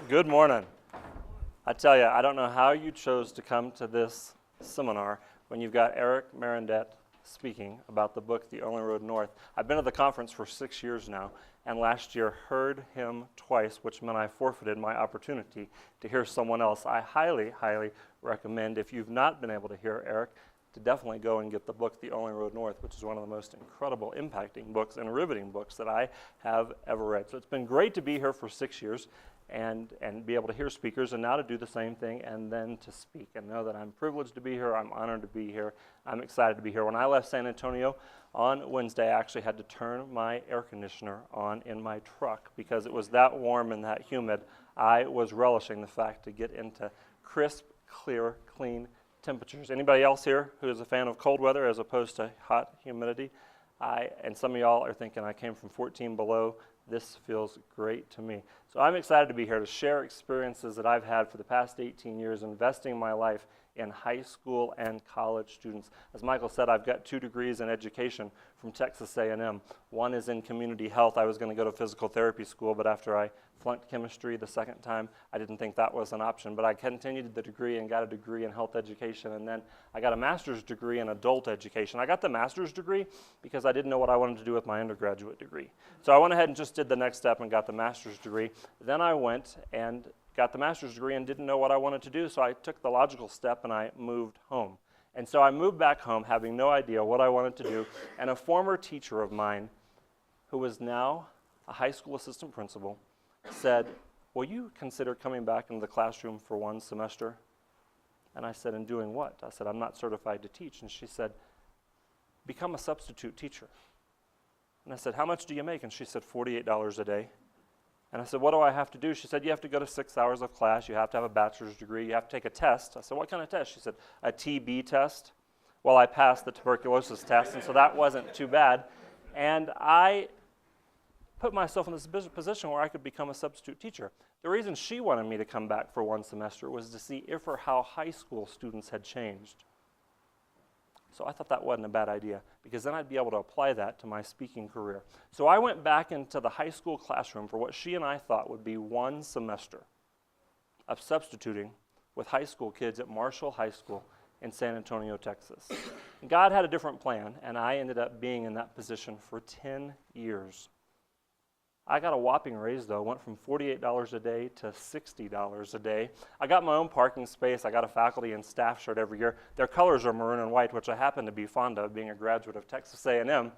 Good morning. I tell you, I don't know how you chose to come to this seminar when you've got Eric Marandet speaking about the book, The Only Road North. I've been at the conference for 6 years now, and last year heard him twice, which meant I forfeited my opportunity to hear someone else. I highly, highly recommend, if you've not been able to hear Eric, to definitely go and get the book, The Only Road North, which is one of the most incredible, impacting books and riveting books that I have ever read. So it's been great to be here for 6 years and be able to hear speakers, and now to do the same thing and then to speak, and know that I'm privileged to be here, I'm honored to be here, I'm excited to be here. When I left San Antonio on Wednesday, I actually had to turn my air conditioner on in my truck because it was that warm and that humid. I was relishing the fact to get into crisp, clear, clean temperatures. Anybody else here who is a fan of cold weather as opposed to hot humidity? And some of y'all are thinking, I came from 14 below. This feels great to me. So I'm excited to be here to share experiences that I've had for the past 18 years investing my life in high school and college students. As Michael said, I've got 2 degrees in education from Texas A&M. One is in community health. I was going to go to physical therapy school, but after I flunked chemistry the second time, I didn't think that was an option. But I continued the degree and got a degree in health education, and then I got a master's degree in adult education. I got the master's degree because I didn't know what I wanted to do with my undergraduate degree. So I went ahead and just did the next step and got the master's degree. Then I went and got the master's degree and didn't know what I wanted to do, so I took the logical step and I moved home. And so I moved back home having no idea what I wanted to do, and a former teacher of mine, who is now a high school assistant principal, said, will you consider coming back into the classroom for 1 semester? And I said, and doing what? I said, I'm not certified to teach. And she said, become a substitute teacher. And I said, how much do you make? And she said, $48 a day. And I said, what do I have to do? She said, you have to go to 6 hours of class, you have to have a bachelor's degree, you have to take a test. I said, what kind of test? She said, a TB test. Well, I passed the tuberculosis test, and so that wasn't too bad. And I put myself in this position where I could become a substitute teacher. The reason she wanted me to come back for 1 semester was to see if or how high school students had changed. So I thought that wasn't a bad idea, because then I'd be able to apply that to my speaking career. So I went back into the high school classroom for what she and I thought would be 1 semester of substituting with high school kids at Marshall High School in San Antonio, Texas. And God had a different plan, and I ended up being in that position for 10 years. I got a whopping raise, though. Went from $48 a day to $60 a day. I got my own parking space. I got a faculty and staff shirt every year. Their colors are maroon and white, which I happen to be fond of, being a graduate of Texas A&M. And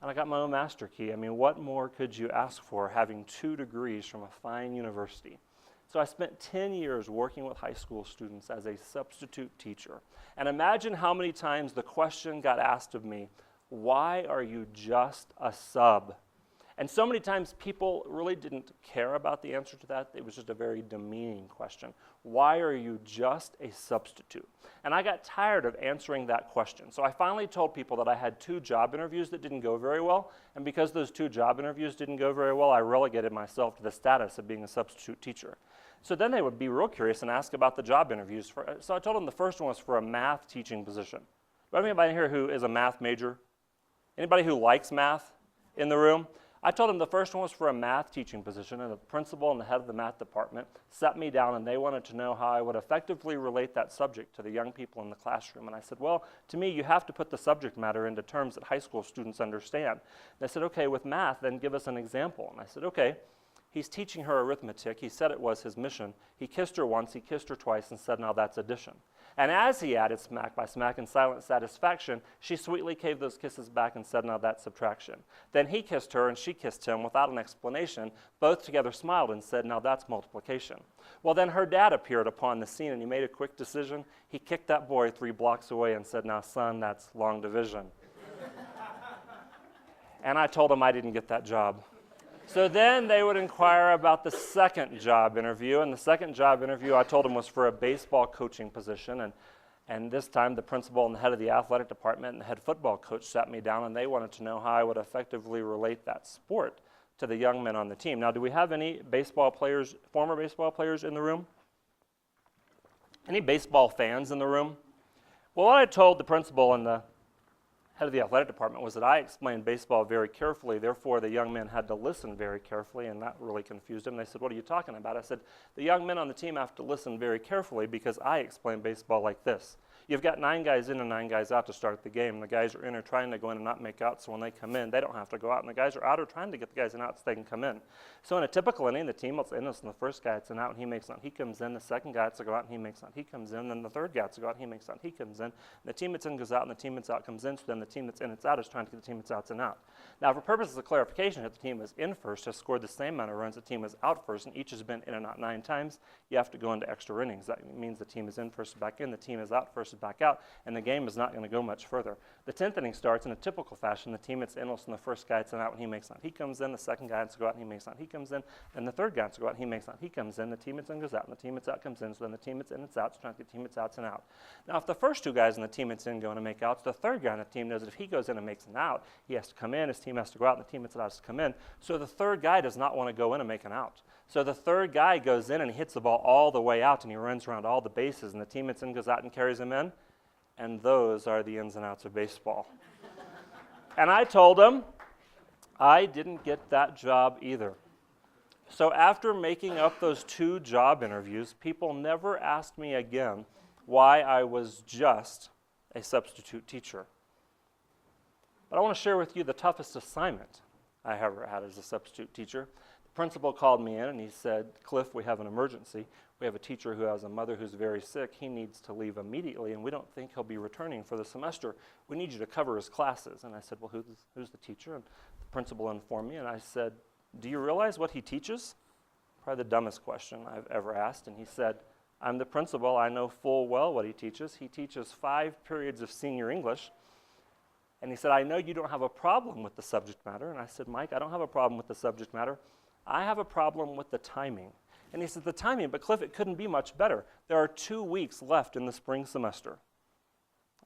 I got my own master key. I mean, what more could you ask for, having 2 degrees from a fine university? So I spent 10 years working with high school students as a substitute teacher. And imagine how many times the question got asked of me, why are you just a sub? And so many times people really didn't care about the answer to that. It was just a very demeaning question. Why are you just a substitute? And I got tired of answering that question. So I finally told people that I had 2 job interviews that didn't go very well. And because those 2 job interviews didn't go very well, I relegated myself to the status of being a substitute teacher. So then they would be real curious and ask about the job interviews. So I told them the first one was for a math teaching position. Do I have anybody here who is a math major? Anybody who likes math in the room? I told them the first one was for a math teaching position, and the principal and the head of the math department sat me down, and they wanted to know how I would effectively relate that subject to the young people in the classroom. And I said, well, to me, you have to put the subject matter into terms that high school students understand. And they said, okay, with math, then give us an example. And I said, okay, he's teaching her arithmetic. He said it was his mission. He kissed her once, he kissed her twice, and said, now that's addition. And as he added smack by smack in silent satisfaction, she sweetly gave those kisses back and said, now that's subtraction. Then he kissed her and she kissed him without an explanation. Both together smiled and said, now that's multiplication. Well, then her dad appeared upon the scene and he made a quick decision. He kicked that boy 3 blocks away and said, now son, that's long division. And I told him I didn't get that job. So then they would inquire about the second job interview, and the second job interview I told them was for a baseball coaching position, and this time the principal and the head of the athletic department and the head football coach sat me down, and they wanted to know how I would effectively relate that sport to the young men on the team. Now, do we have any baseball players, former baseball players in the room? Any baseball fans in the room? Well, what I told the principal and the head of the athletic department was that I explained baseball very carefully, therefore the young men had to listen very carefully, and that really confused them. They said, "What are you talking about?" I said, "The young men on the team have to listen very carefully because I explain baseball like this. You've got 9 guys in and 9 guys out to start the game. The guys are in or trying to go in and not make out, so when they come in, they don't have to go out. And the guys are out or trying to get the guys in and out so they can come in. So in a typical inning, the team will in us, and the first guy, it's an out, and he makes out, he comes in. The second guy, it's a go out, and he makes out, he comes in. Then the third guy, it's a go out, and he makes out, he comes in. And the team that's in goes out, and the team that's out comes in. So then the team that's in, it's out, is trying to get the team that's out's and out. Now, for purposes of clarification, if the team was in first, has scored the same amount of runs, the team was out first, and each has been in and out 9 times, you have to go into extra innings. That means the team is in first, back in, the team is out first, back out, and the game is not going to go much further. The 10th inning starts in a typical fashion. The team that's in, and the first guy, it's an out, and he makes out, he comes in. The second guy, it's a go out, and he makes out, he comes in. And the third guy, it's a go out, and he makes out, he comes in. The team that's in goes out, and the team that's out comes in. So then the team that's in, it's out, so trying to get the team that's out's and out. Now, if the first 2 guys in the team that's in go in and make outs, the third guy in the team knows that if he goes in and makes an out, he has to come in, his team has to go out, and the team that's out has to come in. So the third guy does not want to go in and make an out. So the third guy goes in and he hits the ball all the way out, and he runs around all the bases, and the team that's in goes out and carries him in. And those are the ins and outs of baseball. And I told him I didn't get that job either. So after making up those 2 job interviews, people never asked me again why I was just a substitute teacher. But I want to share with you the toughest assignment I ever had as a substitute teacher. The principal called me in and he said, "Cliff, we have an emergency. We have a teacher who has a mother who's very sick. He needs to leave immediately, and we don't think he'll be returning for the semester. We need you to cover his classes." And I said, "Well, who's the teacher?" And the principal informed me, and I said, "Do you realize what he teaches?" Probably the dumbest question I've ever asked. And he said, "I'm the principal. I know full well what he teaches. He teaches 5 periods of senior English." And he said, "I know you don't have a problem with the subject matter." And I said, "Mike, I don't have a problem with the subject matter. I have a problem with the timing." And he said, "The timing, but Cliff, it couldn't be much better. There are 2 weeks left in the spring semester."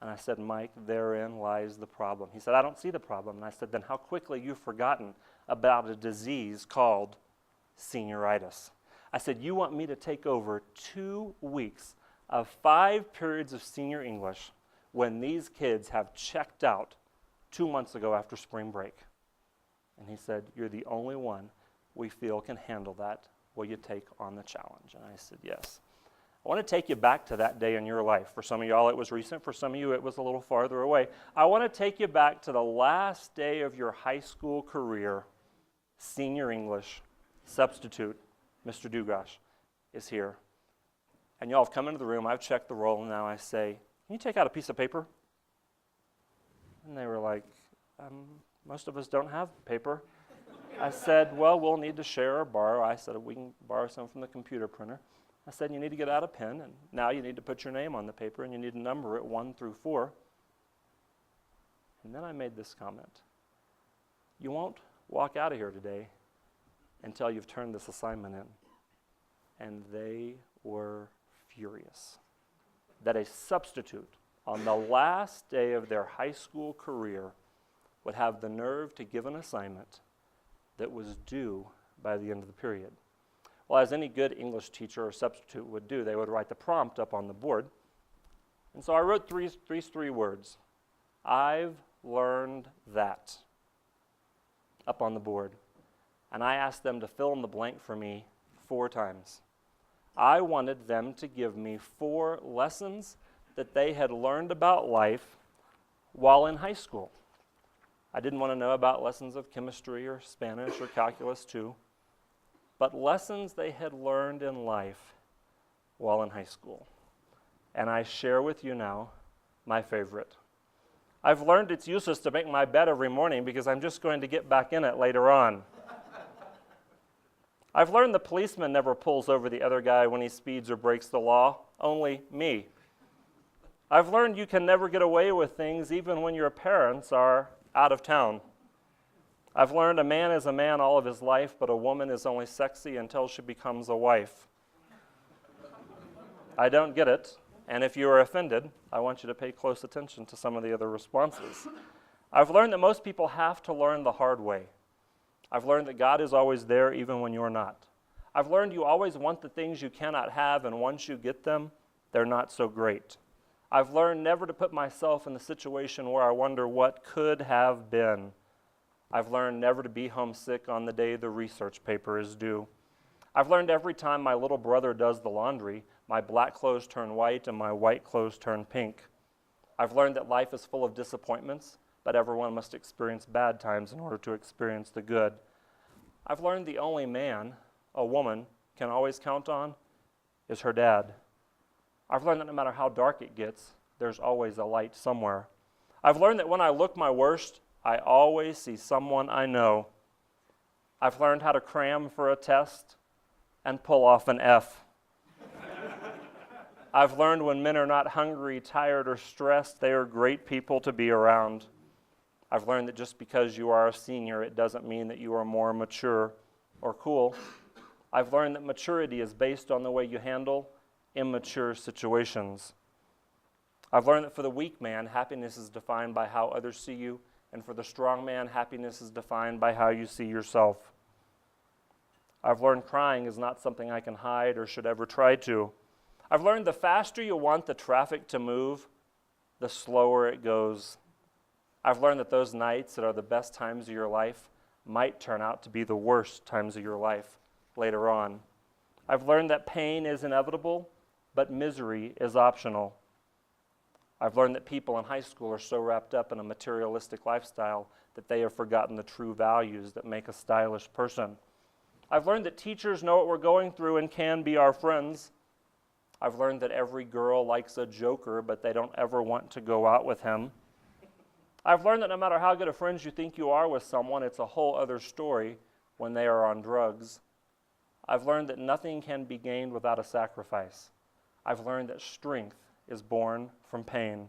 And I said, "Mike, therein lies the problem." He said, "I don't see the problem." And I said, "Then how quickly you've forgotten about a disease called senioritis." I said, "You want me to take over 2 weeks of 5 periods of senior English when these kids have checked out 2 months ago after spring break?" And he said, "You're the only one we feel can handle that. Will you take on the challenge?" And I said, "Yes." I want to take you back to that day in your life. For some of y'all, it was recent. For some of you, it was a little farther away. I want to take you back to the last day of your high school career. Senior English substitute, Mr. Dugosh, is here. And y'all have come into the room. I've checked the roll, and now I say, "Can you take out a piece of paper?" And they were like, "Most of us don't have paper." I said, "Well, we'll need to share or borrow." I said, "We can borrow some from the computer printer." I said, "You need to get out a pen, and now you need to put your name on the paper, and you need to number it 1 through 4. And then I made this comment. "You won't walk out of here today until you've turned this assignment in." And they were furious that a substitute on the last day of their high school career would have the nerve to give an assignment that was due by the end of the period. Well, as any good English teacher or substitute would do, they would write the prompt up on the board. And so I wrote three words: "I've learned that," up on the board. And I asked them to fill in the blank for me 4 times. I wanted them to give me 4 lessons that they had learned about life while in high school. I didn't want to know about lessons of chemistry or Spanish or calculus too, but lessons they had learned in life while in high school. And I share with you now my favorite. I've learned it's useless to make my bed every morning because I'm just going to get back in it later on. I've learned the policeman never pulls over the other guy when he speeds or breaks the law, only me. I've learned you can never get away with things even when your parents are out of town. I've learned a man is a man all of his life, but a woman is only sexy until she becomes a wife. I don't get it, and if you are offended, I want you to pay close attention to some of the other responses. I've learned that most people have to learn the hard way. I've learned that God is always there even when you're not. I've learned you always want the things you cannot have, and once you get them, they're not so great. I've learned never to put myself in the situation where I wonder what could have been. I've learned never to be homesick on the day the research paper is due. I've learned every time my little brother does the laundry, my black clothes turn white and my white clothes turn pink. I've learned that life is full of disappointments, but everyone must experience bad times in order to experience the good. I've learned the only man a woman can always count on is her dad. I've learned that no matter how dark it gets, there's always a light somewhere. I've learned that when I look my worst, I always see someone I know. I've learned how to cram for a test and pull off an F. I've learned when men are not hungry, tired, or stressed, they are great people to be around. I've learned that just because you are a senior, it doesn't mean that you are more mature or cool. I've learned that maturity is based on the way you handle immature situations. I've learned that for the weak man, happiness is defined by how others see you, and for the strong man, happiness is defined by how you see yourself. I've learned crying is not something I can hide or should ever try to. I've learned the faster you want the traffic to move, the slower it goes. I've learned that those nights that are the best times of your life might turn out to be the worst times of your life later on. I've learned that pain is inevitable, but misery is optional. I've learned that people in high school are so wrapped up in a materialistic lifestyle that they have forgotten the true values that make a stylish person. I've learned that teachers know what we're going through and can be our friends. I've learned that every girl likes a joker, but they don't ever want to go out with him. I've learned that no matter how good of friends you think you are with someone, it's a whole other story when they are on drugs. I've learned that nothing can be gained without a sacrifice. I've learned that strength is born from pain.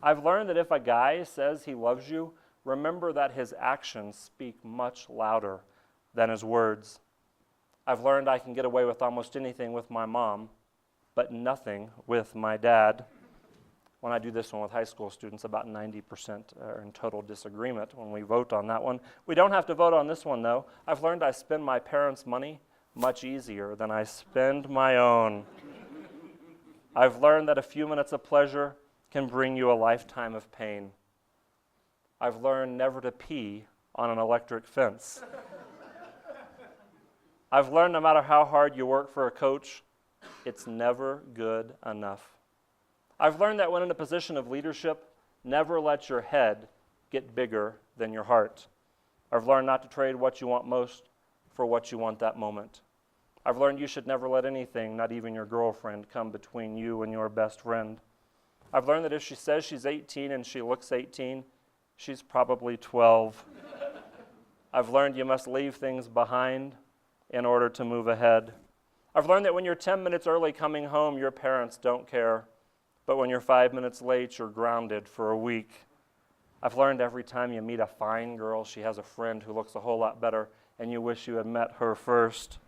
I've learned that if a guy says he loves you, remember that his actions speak much louder than his words. I've learned I can get away with almost anything with my mom, but nothing with my dad. When I do this one with high school students, about 90% are in total disagreement when we vote on that one. We don't have to vote on this one, though. I've learned I spend my parents' money much easier than I spend my own. I've learned that a few minutes of pleasure can bring you a lifetime of pain. I've learned never to pee on an electric fence. I've learned no matter how hard you work for a coach, it's never good enough. I've learned that when in a position of leadership, never let your head get bigger than your heart. I've learned not to trade what you want most for what you want that moment. I've learned you should never let anything, not even your girlfriend, come between you and your best friend. I've learned that if she says she's 18 and she looks 18, she's probably 12. I've learned you must leave things behind in order to move ahead. I've learned that when you're 10 minutes early coming home, your parents don't care. But when you're 5 minutes late, you're grounded for a week. I've learned every time you meet a fine girl, she has a friend who looks a whole lot better, and you wish you had met her first.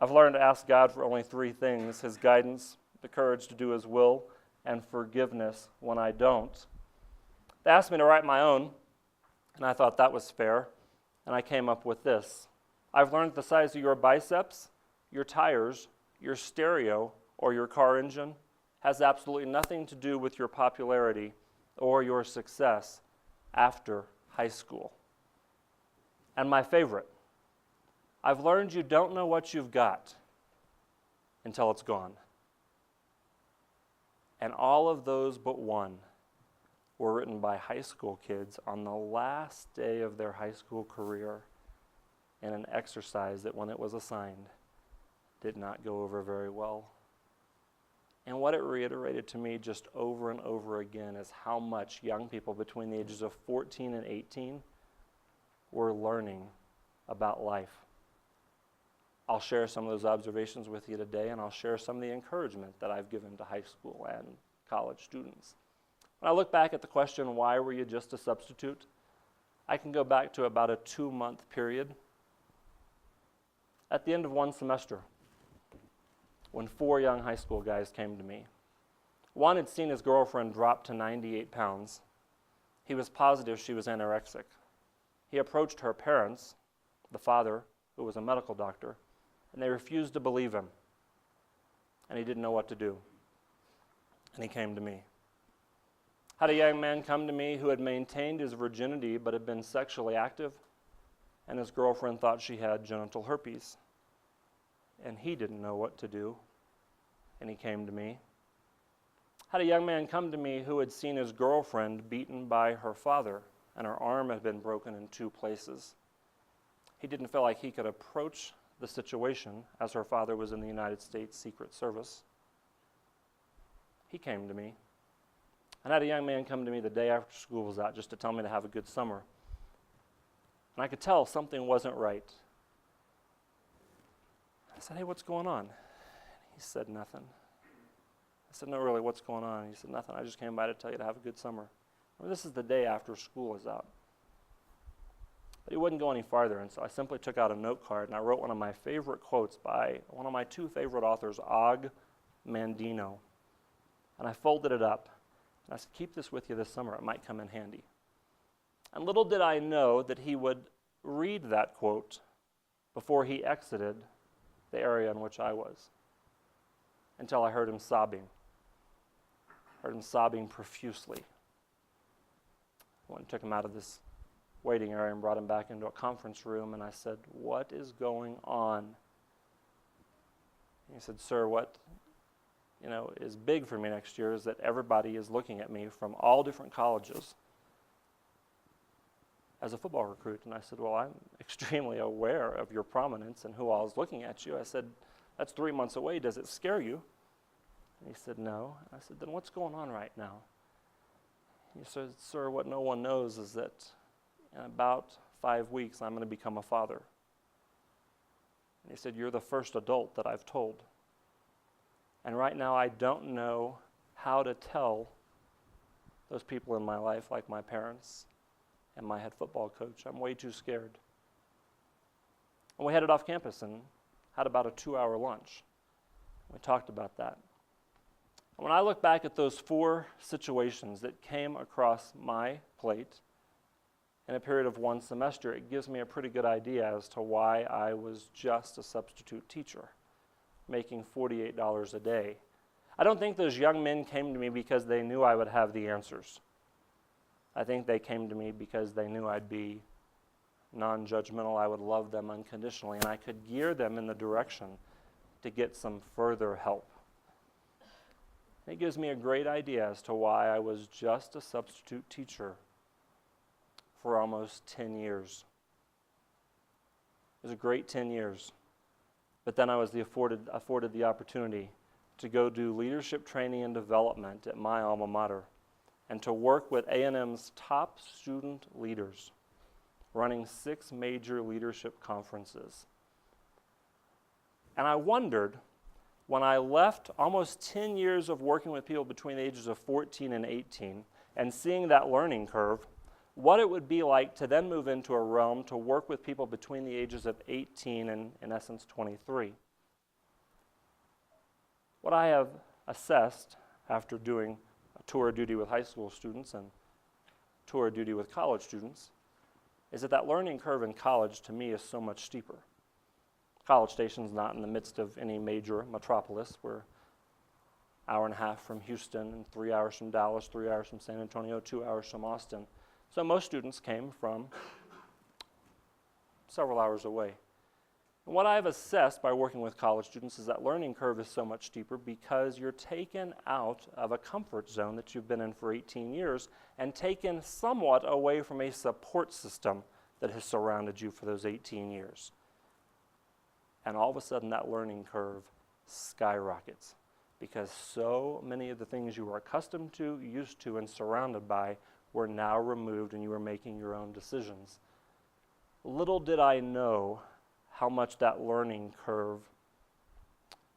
I've learned to ask God for only 3 things: His guidance, the courage to do His will, and forgiveness when I don't. They asked me to write my own, and I thought that was fair, and I came up with this. I've learned the size of your biceps, your tires, your stereo, or your car engine has absolutely nothing to do with your popularity or your success after high school. And my favorite, I've learned you don't know what you've got until it's gone. And all of those but one were written by high school kids on the last day of their high school career in an exercise that, when it was assigned, did not go over very well. And what it reiterated to me just over and over again is how much young people between the ages of 14 and 18 were learning about life. I'll share some of those observations with you today, and I'll share some of the encouragement that I've given to high school and college students. When I look back at the question, why were you just a substitute? I can go back to about a 2-month period. At the end of one semester, when 4 young high school guys came to me. One had seen his girlfriend drop to 98 pounds. He was positive she was anorexic. He approached her parents, the father, who was a medical doctor, and they refused to believe him. And he didn't know what to do. And he came to me. Had a young man come to me who had maintained his virginity but had been sexually active, and his girlfriend thought she had genital herpes. And he didn't know what to do, and he came to me. Had a young man come to me who had seen his girlfriend beaten by her father, and her arm had been broken in 2 places. He didn't feel like he could approach the situation as her father was in the United States Secret Service. He came to me. And I had a young man come to me the day after school was out just to tell me to have a good summer. And I could tell something wasn't right. I said, "Hey, what's going on?" And he said, "Nothing." I said, "No, really, what's going on?" And he said, "Nothing. I just came by to tell you to have a good summer." Well, this is the day after school is out. But he wouldn't go any farther, and so I simply took out a note card and I wrote one of my favorite quotes by one of my 2 favorite authors, Og Mandino. And I folded it up. And I said, "Keep this with you this summer. It might come in handy." And little did I know that he would read that quote before he exited the area in which I was, until I heard him sobbing. Heard him sobbing profusely. I went and took him out of this waiting area and brought him back into a conference room, and I said, "What is going on?" And he said, "Sir, what is big for me next year is that everybody is looking at me from all different colleges as a football recruit." And I said, "Well, I'm extremely aware of your prominence and who all is looking at you." I said, "That's 3 months away. Does it scare you?" And he said, "No." I said, "Then what's going on right now?" He said, "Sir, what no one knows is that in about 5 weeks I'm going to become a father." And he said, "You're the first adult that I've told. And right now I don't know how to tell those people in my life, like my parents and my head football coach. I'm way too scared." And we headed off campus and had about a 2-hour lunch. We talked about that. And when I look back at those 4 situations that came across my plate in a period of 1 semester, it gives me a pretty good idea as to why I was just a substitute teacher, making $48 a day. I don't think those young men came to me because they knew I would have the answers. I think they came to me because they knew I'd be non-judgmental, I would love them unconditionally, and I could gear them in the direction to get some further help. And it gives me a great idea as to why I was just a substitute teacher for almost 10 years. It was a great 10 years. But then I was afforded the opportunity to go do leadership training and development at my alma mater and to work with A&M's top student leaders, running 6 major leadership conferences. And I wondered, when I left almost 10 years of working with people between the ages of 14 and 18 and seeing that learning curve, what it would be like to then move into a realm to work with people between the ages of 18 and, in essence, 23. What I have assessed after doing a tour of duty with high school students and tour of duty with college students is that learning curve in college, to me, is so much steeper. College Station's not in the midst of any major metropolis. We're an hour and a half from Houston and 3 hours from Dallas, 3 hours from San Antonio, 2 hours from Austin. So most students came from several hours away. And what I've assessed by working with college students is that learning curve is so much steeper because you're taken out of a comfort zone that you've been in for 18 years and taken somewhat away from a support system that has surrounded you for those 18 years. And all of a sudden that learning curve skyrockets because so many of the things you were accustomed to, used to, and surrounded by were now removed and you were making your own decisions. Little did I know how much that learning curve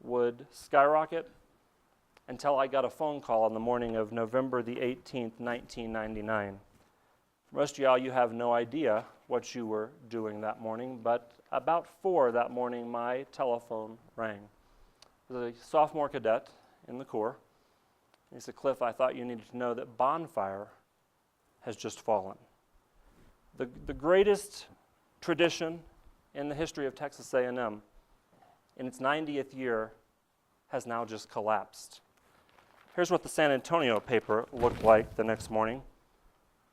would skyrocket until I got a phone call on the morning of November the 18th, 1999. For most of y'all, you have no idea what you were doing that morning, but about 4 that morning, my telephone rang. It was a sophomore cadet in the Corps. He said, "Cliff, I thought you needed to know that Bonfire has just fallen. The greatest tradition in the history of Texas A&M, in its 90th year, has now just collapsed." Here's what the San Antonio paper looked like the next morning,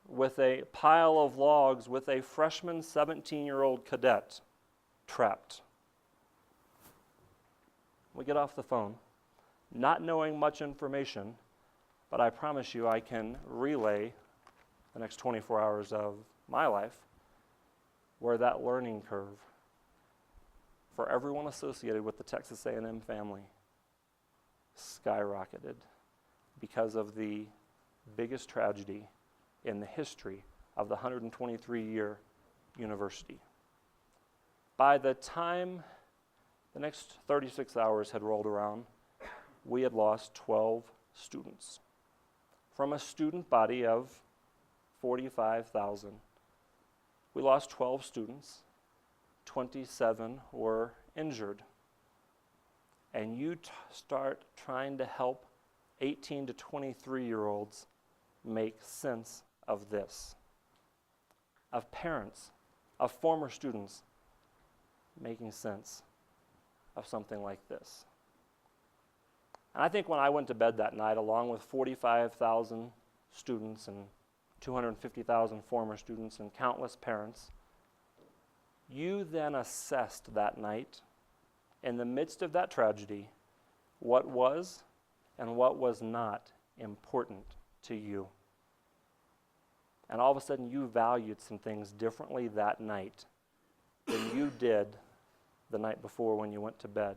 with a pile of logs with a freshman 17-year-old cadet trapped. We get off the phone, not knowing much information, but I promise you I can relay the next 24 hours of my life where that learning curve for everyone associated with the Texas A&M family skyrocketed because of the biggest tragedy in the history of the 123-year university. By the time the next 36 hours had rolled around, we had lost 12 students. From a student body of 45,000, we lost 12 students, 27 were injured. And you start trying to help 18 to 23-year-olds make sense of this, of parents, of former students making sense of something like this. And I think when I went to bed that night, along with 45,000 students and 250,000 former students and countless parents, you then assessed that night, in the midst of that tragedy, what was and what was not important to you. And all of a sudden you valued some things differently that night than you did the night before when you went to bed.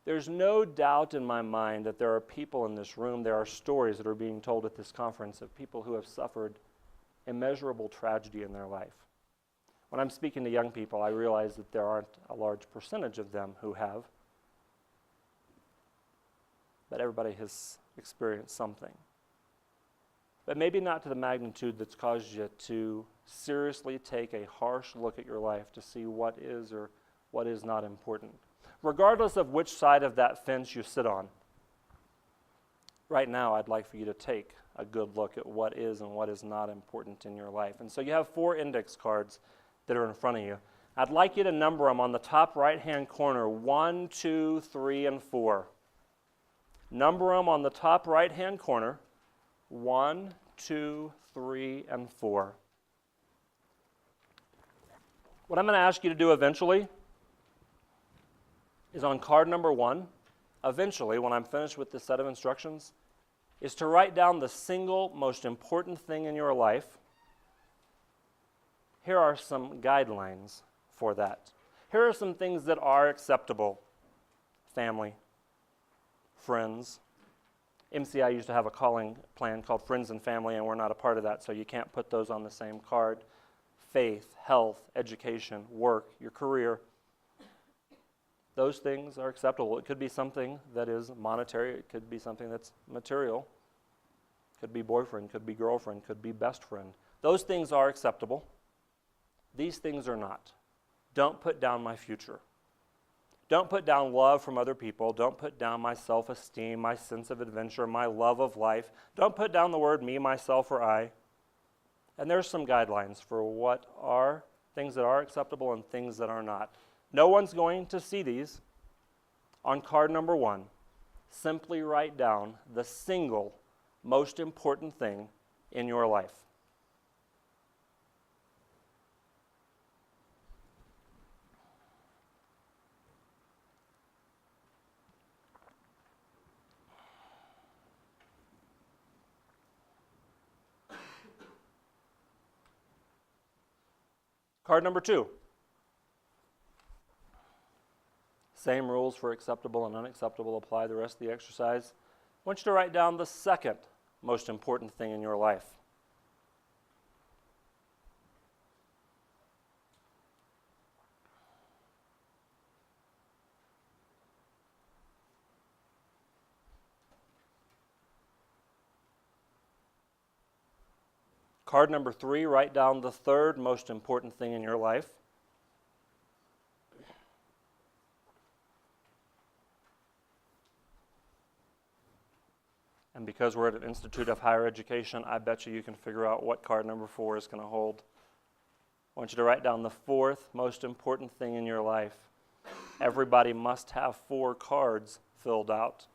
There's no doubt in my mind that there are people in this room, there are stories that are being told at this conference of people who have suffered immeasurable tragedy in their life. When I'm speaking to young people, I realize that there aren't a large percentage of them who have, but everybody has experienced something. But maybe not to the magnitude that's caused you to seriously take a harsh look at your life to see what is or what is not important. Regardless of which side of that fence you sit on, right now I'd like for you to take a good look at what is and what is not important in your life. And so you have 4 index cards that are in front of you. I'd like you to number them on the top right-hand corner, 1, 2, 3, and 4. Number them on the top right-hand corner, 1, 2, 3, and 4. What I'm going to ask you to do eventually is on card number 1, eventually, when I'm finished with this set of instructions, is to write down the single most important thing in your life. Here are some guidelines for that. Here are some things that are acceptable. Family, friends. MCI used to have a calling plan called Friends and Family, and we're not a part of that, so you can't put those on the same card. Faith, health, education, work, your career. Those things are acceptable. It could be something that is monetary. It could be something that's material. It could be boyfriend, could be girlfriend, could be best friend. Those things are acceptable. These things are not. Don't put down my future. Don't put down love from other people. Don't put down my self-esteem, my sense of adventure, my love of life. Don't put down the word me, myself, or I. And there's some guidelines for what are things that are acceptable and things that are not. No one's going to see these. On card number 1, simply write down the single most important thing in your life. Card number 2. Same rules for acceptable and unacceptable apply the rest of the exercise. I want you to write down the second most important thing in your life. Card number 3, write down the third most important thing in your life. And because we're at an institute of higher education, I bet you can figure out what card number 4 is going to hold. I want you to write down the fourth most important thing in your life. Everybody must have 4 cards filled out.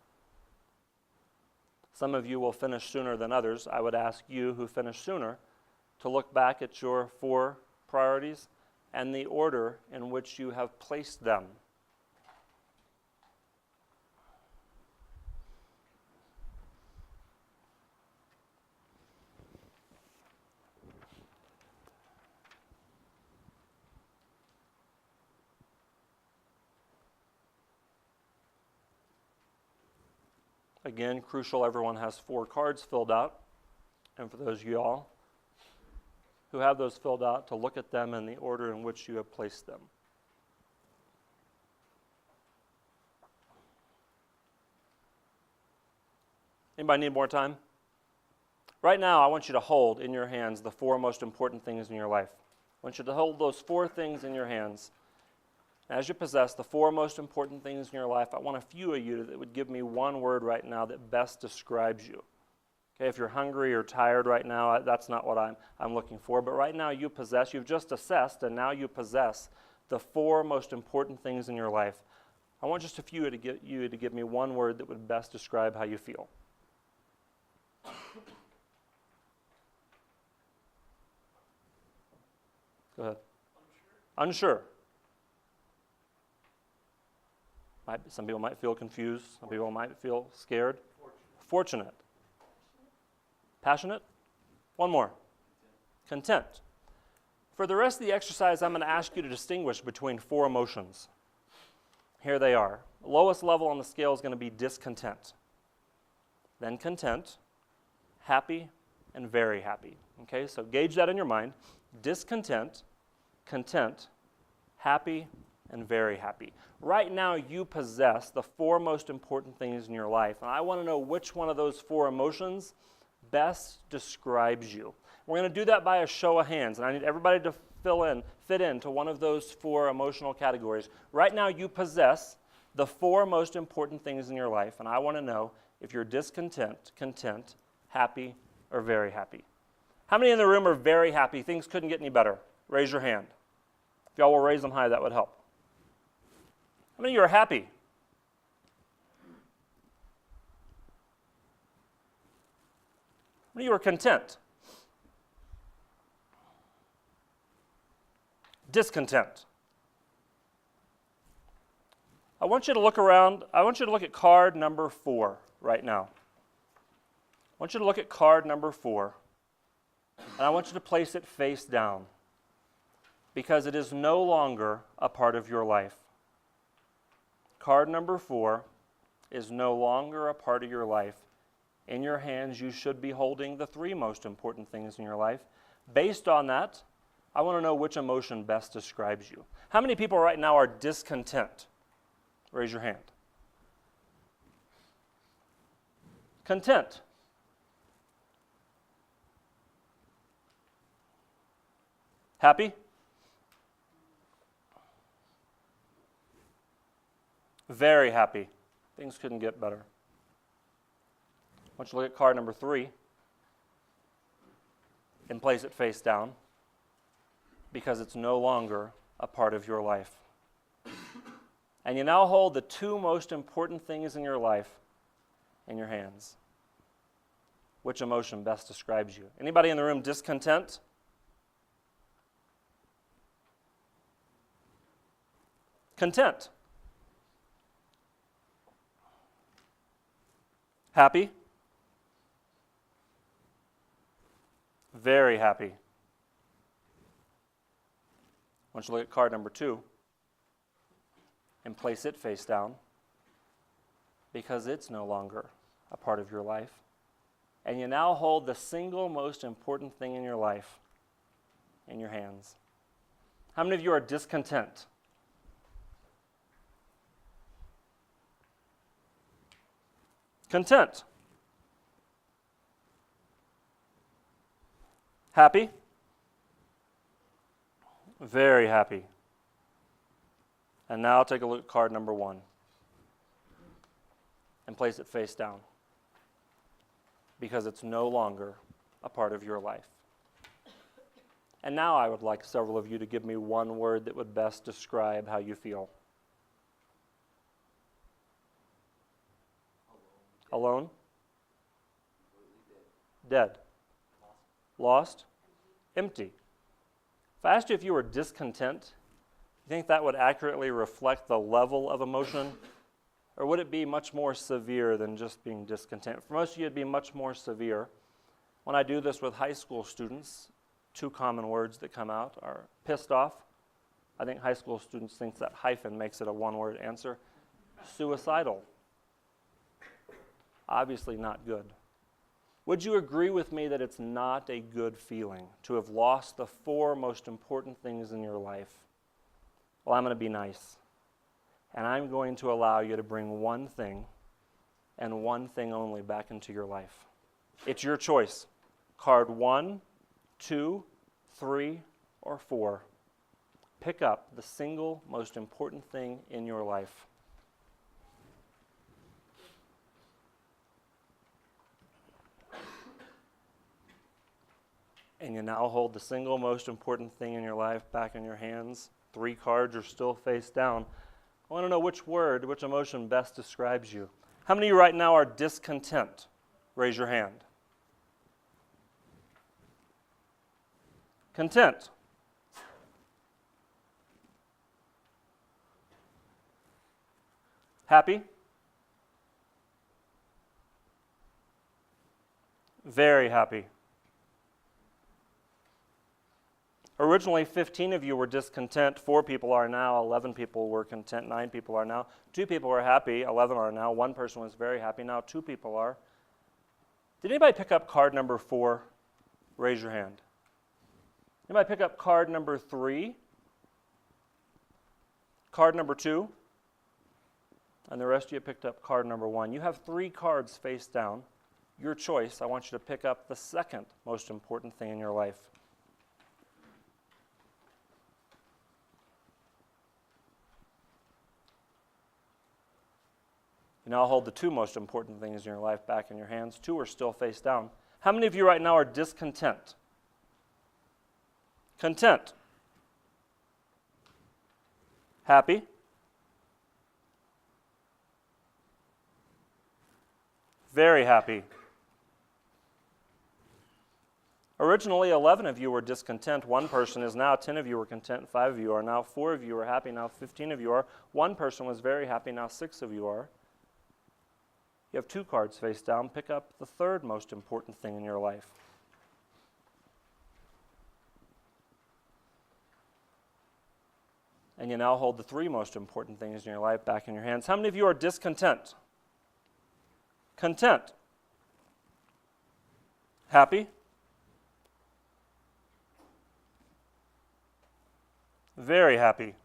Some of you will finish sooner than others. I would ask you who finished sooner to look back at your 4 priorities and the order in which you have placed them. Again, crucial, everyone has 4 cards filled out. And for those of you all who have those filled out, to look at them in the order in which you have placed them. Anybody need more time? Right now, I want you to hold in your hands the 4 most important things in your life. I want you to hold those 4 things in your hands. As you possess the 4 most important things in your life, I want a few of you that would give me one word right now that best describes you. Okay, if you're hungry or tired right now, that's not what I'm looking for. But right now you've just assessed, and now you possess the 4 most important things in your life. I want just a few to give me one word that would best describe how you feel. Go ahead. Unsure. Some people might feel confused. Some people might feel scared. Fortunate. Passionate? One more. Content. For the rest of the exercise, I'm going to ask you to distinguish between 4 emotions. Here they are. The lowest level on the scale is going to be discontent. Then content, happy, and very happy. Okay, so gauge that in your mind. Discontent, content, happy, and very happy. Right now, you possess the 4 most important things in your life, and I want to know which one of those 4 emotions best describes you. We're going to do that by a show of hands, and I need everybody to fit into one of those 4 emotional categories. Right now, you possess the 4 most important things in your life, and I want to know if you're discontent, content, happy, or very happy. How many in the room are very happy? Things couldn't get any better. Raise your hand. If y'all will raise them high, that would help. How many of you are happy? How many of you are content? Discontent. I want you to look around. I want you to look at card number 4 right now. I want you to look at card number 4, and I want you to place it face down because it is no longer a part of your life. Card number 4 is no longer a part of your life. In your hands, you should be holding the 3 most important things in your life. Based on that, I want to know which emotion best describes you. How many people right now are discontent? Raise your hand. Content. Happy? Very happy. Things couldn't get better. I want you to look at card number 3 and place it face down because it's no longer a part of your life. And you now hold the 2 most important things in your life in your hands. Which emotion best describes you? Anybody in the room discontent? Content. Happy? Very happy. I want you to look at card number 2 and place it face down because it's no longer a part of your life. And you now hold the single most important thing in your life in your hands. How many of you are discontent? Content. Happy? Very happy. And now take a look at card number 1 and place it face down because it's no longer a part of your life. And now I would like several of you to give me one word that would best describe how you feel. Alone? Dead. Lost. Empty. If I asked you if you were discontent, you think that would accurately reflect the level of emotion? Or would it be much more severe than just being discontent? For most of you, it'd be much more severe. When I do this with high school students, two common words that come out are pissed off. I think high school students think that hyphen makes it a one-word answer. Suicidal. Obviously not good. Would you agree with me that it's not a good feeling to have lost the four most important things in your life? Well, I'm going to be nice. And I'm going to allow you to bring one thing and one thing only back into your life. It's your choice. Card 1, 2, 3, or 4. Pick up the single most important thing in your life. And you now hold the single most important thing in your life back in your hands. 3 cards are still face down. I want to know which word, which emotion best describes you. How many of you right now are discontent? Raise your hand. Content. Happy? Very happy. Originally, 15 of you were discontent. 4 people are now. 11 people were content. 9 people are now. 2 people are happy. 11 are now. 1 person was very happy. Now 2 people are. Did anybody pick up card number 4? Raise your hand. Anybody pick up card number 3? Card number 2? And the rest of you picked up card number 1. You have 3 cards face down. Your choice. I want you to pick up the second most important thing in your life. You now hold the 2 most important things in your life back in your hands. 2 are still face down. How many of you right now are discontent? Content. Happy. Very happy. Originally, 11 of you were discontent. 1 person is now. 10 of you were content. 5 of you are now. 4 of you are happy. Now 15 of you are. 1 person was very happy. Now 6 of you are. You have 2 cards face down. Pick up the third most important thing in your life. And you now hold the 3 most important things in your life back in your hands. How many of you are discontent? Content. Happy? Very happy.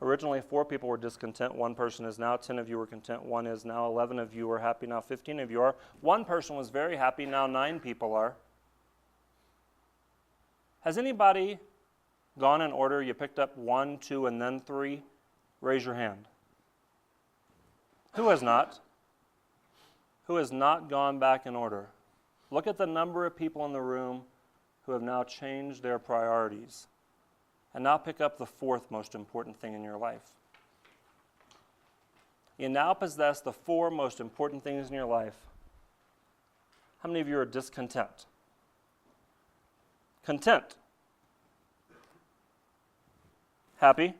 Originally, 4 people were discontent. 1 person is now. 10 of you were content. 1 is now. 11 of you are happy. Now 15 of you are. 1 person was very happy. Now 9 people are. Has anybody gone in order? You picked up 1, 2, and then 3? Raise your hand. Who has not? Who has not gone back in order? Look at the number of people in the room who have now changed their priorities. And now pick up the 4th most important thing in your life. You now possess the 4 most important things in your life. How many of you are discontent? Content. Happy?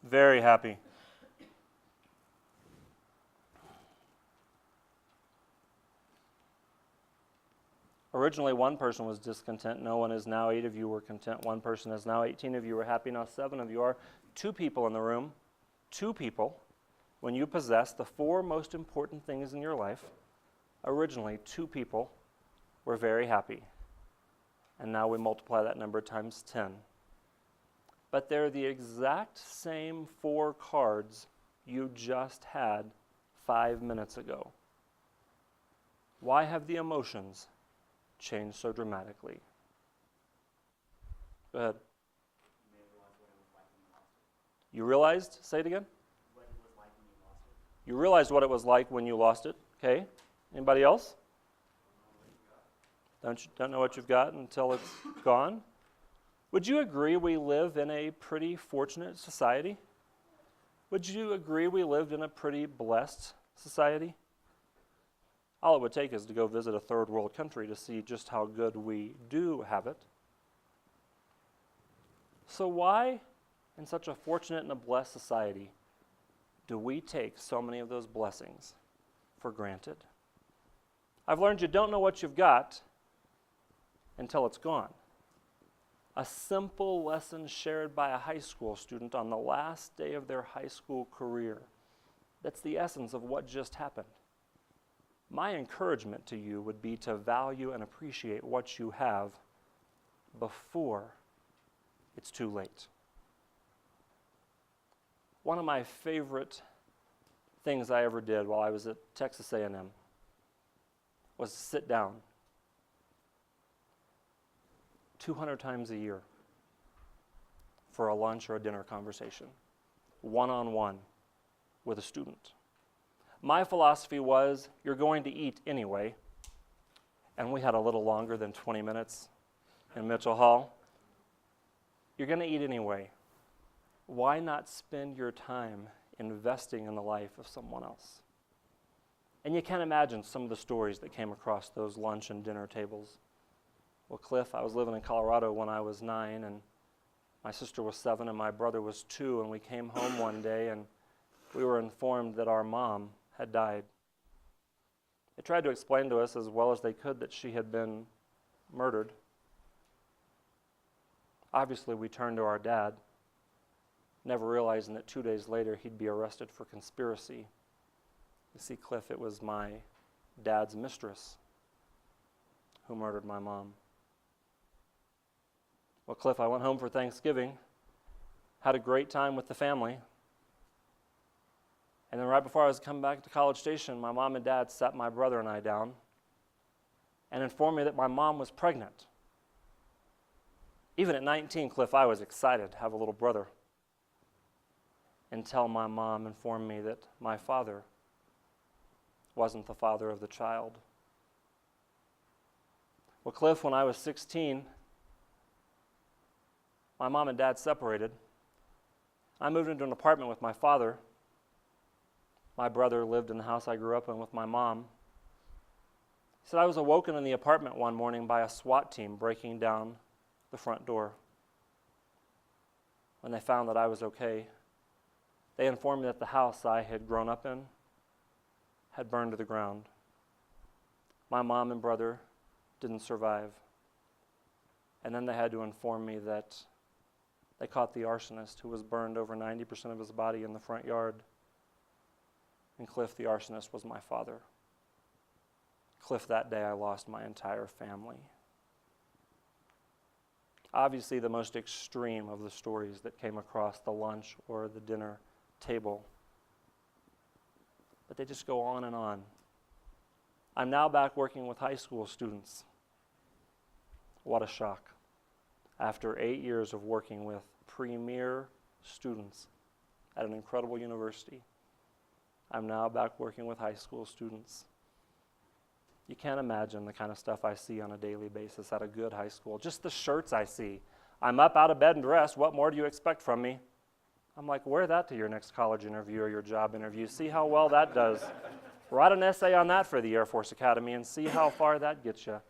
Very happy. Originally, 1 person was discontent. No one is now. 8 of you were content. 1 person is now. 18 of you are happy. Now 7 of you are. 2 people in the room. 2 people. When you possess the 4 most important things in your life, originally 2 people were very happy. And now we multiply that number times 10. But they're the exact same 4 cards you just had 5 minutes ago. Why have the emotions changed so dramatically? Go ahead. You realized? Say it again. What it was like when you lost it. You realized what it was like when you lost it. Okay. Anybody else? Don't know what you've got until it's gone. Would you agree we live in a pretty fortunate society? Would you agree we lived in a pretty blessed society? All it would take is to go visit a third world country to see just how good we do have it. So why, in such a fortunate and a blessed society, do we take so many of those blessings for granted? I've learned you don't know what you've got until it's gone. A simple lesson shared by a high school student on the last day of their high school career. That's the essence of what just happened. My encouragement to you would be to value and appreciate what you have before it's too late. One of my favorite things I ever did while I was at Texas A&M was to sit down 200 times a year for a lunch or a dinner conversation, one-on-one with a student. My philosophy was, you're going to eat anyway, and we had a little longer than 20 minutes in Mitchell Hall. You're going to eat anyway. Why not spend your time investing in the life of someone else? And you can't imagine some of the stories that came across those lunch and dinner tables. Well, Cliff, I was living in Colorado when I was 9, and my sister was 7, and my brother was 2, and we came home one day, and we were informed that our mom had died. They tried to explain to us as well as they could that she had been murdered. Obviously, we turned to our dad, never realizing that 2 days later he'd be arrested for conspiracy. You see, Cliff, it was my dad's mistress who murdered my mom. Well, Cliff, I went home for Thanksgiving, had a great time with the family, and then right before I was coming back to College Station, my mom and dad sat my brother and I down and informed me that my mom was pregnant. Even at 19, Cliff, I was excited to have a little brother, until my mom informed me that my father wasn't the father of the child. Well, Cliff, when I was 16, my mom and dad separated. I moved into an apartment with my father. My brother lived in the house I grew up in with my mom. He said I was awoken in the apartment one morning by a SWAT team breaking down the front door. When they found that I was okay, they informed me that the house I had grown up in had burned to the ground. My mom and brother didn't survive. And then they had to inform me that they caught the arsonist who was burned over 90% of his body in the front yard. And Cliff, the arsonist, was my father. Cliff, that day I lost my entire family. Obviously, the most extreme of the stories that came across the lunch or the dinner table. But they just go on and on. I'm now back working with high school students. What a shock. After 8 years of working with premier students at an incredible university, I'm now back working with high school students. You can't imagine the kind of stuff I see on a daily basis at a good high school. Just the shirts I see. I'm up out of bed and dressed. What more do you expect from me? I'm like, wear that to your next college interview or your job interview. See how well that does. Write an essay on that for the Air Force Academy and see how far that gets you.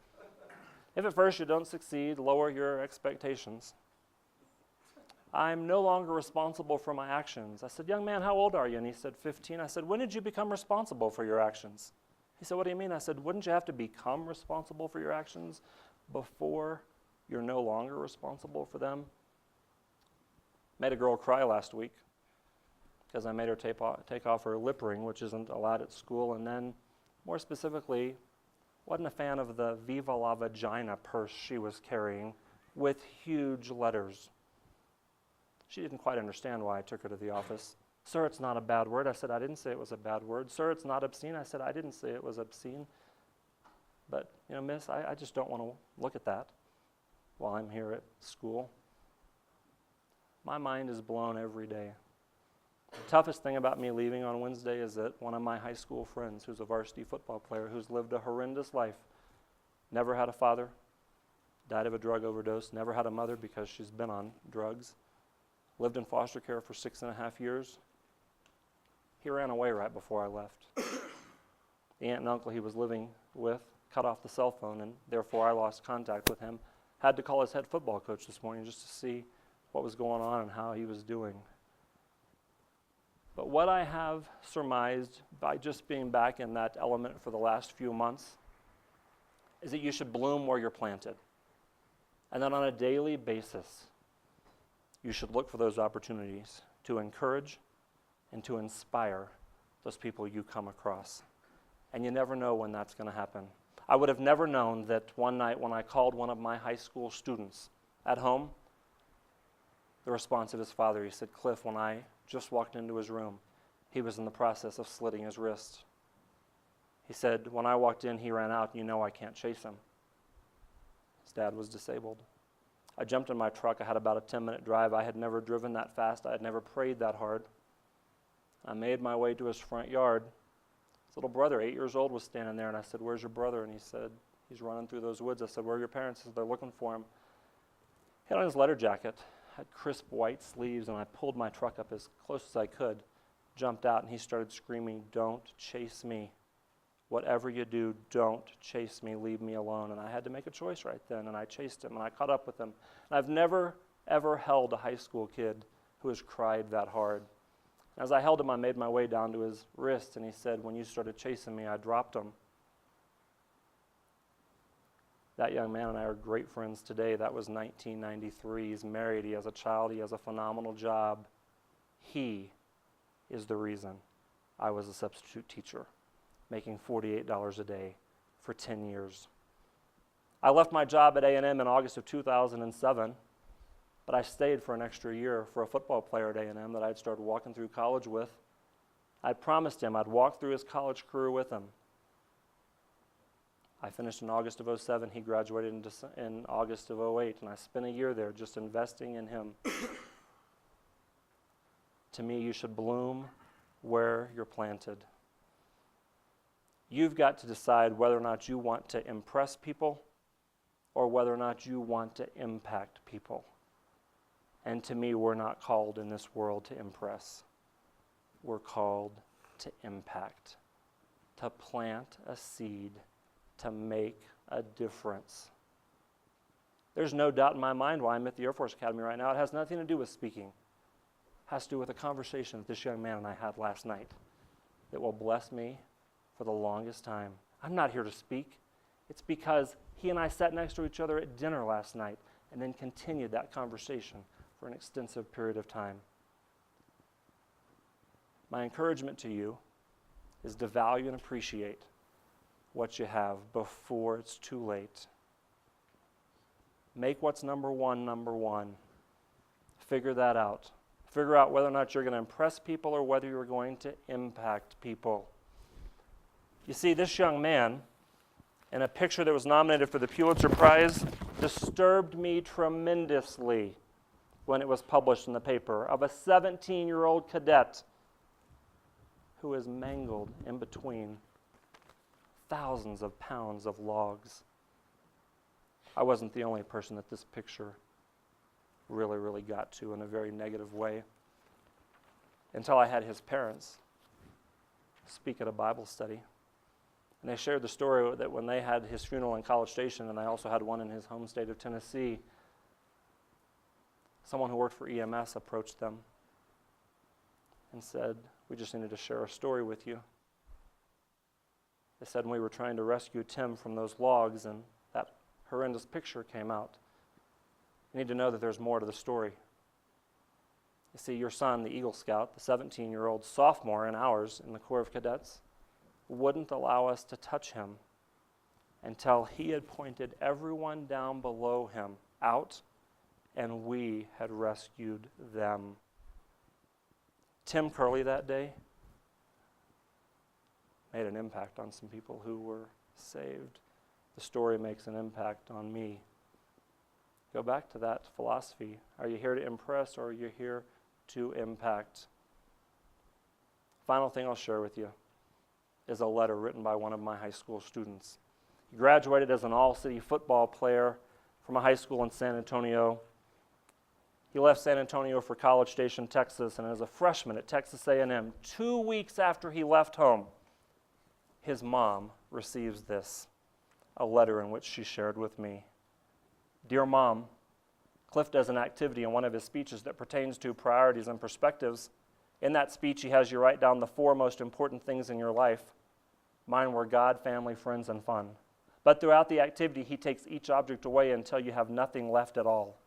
If at first you don't succeed, lower your expectations. I'm no longer responsible for my actions. I said, young man, how old are you? And he said, 15. I said, when did you become responsible for your actions? He said, what do you mean? I said, wouldn't you have to become responsible for your actions before you're no longer responsible for them? Made a girl cry last week because I made her take off her lip ring, which isn't allowed at school, and then, more specifically, wasn't a fan of the Viva la Vagina purse she was carrying with huge letters. She didn't quite understand why I took her to the office. Sir, it's not a bad word. I said, I didn't say it was a bad word. Sir, it's not obscene. I said, I didn't say it was obscene. But, miss, I just don't want to look at that while I'm here at school. My mind is blown every day. The toughest thing about me leaving on Wednesday is that one of my high school friends, who's a varsity football player, who's lived a horrendous life, never had a father, died of a drug overdose, never had a mother because she's been on drugs, lived in foster care for 6.5 years, He ran away right before I left. The aunt and uncle he was living with cut off the cell phone, and therefore I lost contact with him. Had to call his head football coach this morning just to see what was going on and how he was doing. But what I have surmised by just being back in that element for the last few months is that you should bloom where you're planted. And that on a daily basis, you should look for those opportunities to encourage and to inspire those people you come across. And you never know when that's going to happen. I would have never known that one night when I called one of my high school students at home, the response of his father, he said, "Cliff, when I just walked into his room, he was in the process of slitting his wrist." He said, "When I walked in, he ran out, and you know I can't chase him." His dad was disabled. I jumped in my truck. I had about a 10-minute drive. I had never driven that fast. I had never prayed that hard. I made my way to his front yard. His little brother, 8 years old, was standing there, and I said, "Where's your brother?" And he said, "He's running through those woods." I said, "Where are your parents?" He said, "They're looking for him." He had on his letter jacket, had crisp white sleeves, and I pulled my truck up as close as I could, jumped out, and he started screaming, "Don't chase me. Whatever you do, don't chase me. Leave me alone." And I had to make a choice right then, and I chased him, and I caught up with him. And I've never, ever held a high school kid who has cried that hard. As I held him, I made my way down to his wrist, and he said, "When you started chasing me, I dropped him." That young man and I are great friends today. That was 1993. He's married. He has a child. He has a phenomenal job. He is the reason I was a substitute teacher, making $48 a day for 10 years. I left my job at A&M in August of 2007, but I stayed for an extra year for a football player at A&M that I'd started walking through college with. I promised him I'd walk through his college career with him. I finished in August of 2007. He graduated in August of 2008, and I spent a year there just investing in him. To me, you should bloom where you're planted. You've got to decide whether or not you want to impress people or whether or not you want to impact people. And to me, we're not called in this world to impress. We're called to impact, to plant a seed, to make a difference. There's no doubt in my mind why I'm at the Air Force Academy right now. It has nothing to do with speaking. It has to do with a conversation that this young man and I had last night that will bless me for the longest time. I'm not here to speak. It's because he and I sat next to each other at dinner last night and then continued that conversation for an extensive period of time. My encouragement to you is to value and appreciate what you have before it's too late. Make what's number one. Figure that out. Figure out whether or not you're going to impress people or whether you're going to impact people. You see, this young man, in a picture that was nominated for the Pulitzer Prize, disturbed me tremendously when it was published in the paper, of a 17-year-old cadet who is mangled in between thousands of pounds of logs. I wasn't the only person that this picture really got to in a very negative way until I had his parents speak at a Bible study. And they shared the story that when they had his funeral in College Station, and I also had one in his home state of Tennessee, someone who worked for EMS approached them and said, "We just needed to share a story with you." They said, "We were trying to rescue Tim from those logs, and that horrendous picture came out. You need to know that there's more to the story. You see, your son, the Eagle Scout, the 17-year-old sophomore in ours in the Corps of Cadets, wouldn't allow us to touch him until he had pointed everyone down below him out, and we had rescued them." Tim Curley that day made an impact on some people who were saved. The story makes an impact on me. Go back to that philosophy. Are you here to impress, or are you here to impact? Final thing I'll share with you is a letter written by one of my high school students. He graduated as an all-city football player from a high school in San Antonio. He left San Antonio for College Station, Texas, and as a freshman at Texas A&M, 2 weeks after he left home, his mom receives this, a letter in which she shared with me. Dear Mom, Cliff does an activity in one of his speeches that pertains to priorities and perspectives. In that speech, he has you write down the 4 most important things in your life. Mine were God, family, friends, and fun. But throughout the activity, he takes each object away until you have nothing left at all.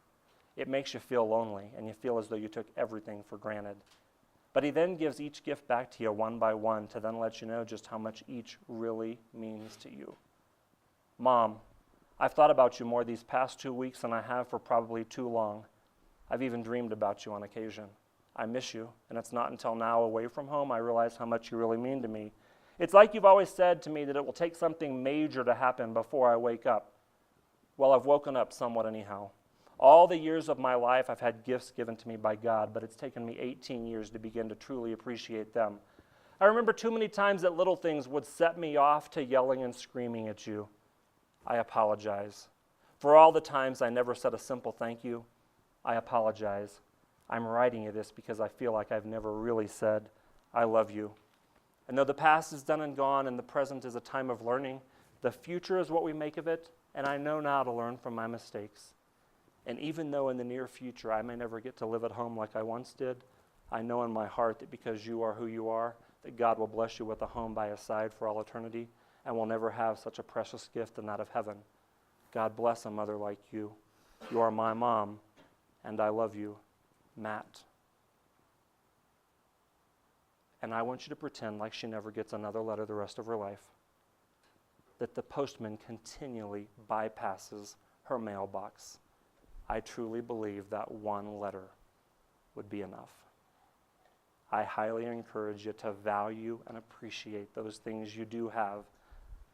It makes you feel lonely, and you feel as though you took everything for granted. But he then gives each gift back to you one by one to then let you know just how much each really means to you. Mom, I've thought about you more these past 2 weeks than I have for probably too long. I've even dreamed about you on occasion. I miss you, and it's not until now away from home I realize how much you really mean to me. It's like you've always said to me that it will take something major to happen before I wake up. Well, I've woken up somewhat anyhow. All the years of my life I've had gifts given to me by God, but it's taken me 18 years to begin to truly appreciate them. I remember too many times that little things would set me off to yelling and screaming at you. I apologize. For all the times I never said a simple thank you, I apologize. I'm writing you this because I feel like I've never really said, I love you. And though the past is done and gone and the present is a time of learning, the future is what we make of it, and I know now to learn from my mistakes. And even though in the near future I may never get to live at home like I once did, I know in my heart that because you are who you are, that God will bless you with a home by his side for all eternity, and will never have such a precious gift than that of heaven. God bless a mother like you. You are my mom, and I love you, Matt. And I want you to pretend like she never gets another letter the rest of her life, that the postman continually bypasses her mailbox. I truly believe that one letter would be enough. I highly encourage you to value and appreciate those things you do have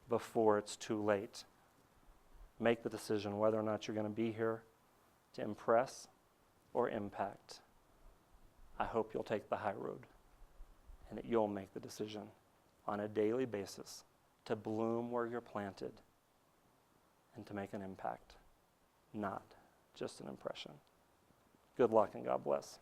before it's too late. Make the decision whether or not you're going to be here to impress or impact. I hope you'll take the high road and that you'll make the decision on a daily basis to bloom where you're planted and to make an impact, not just an impression. Good luck and God bless.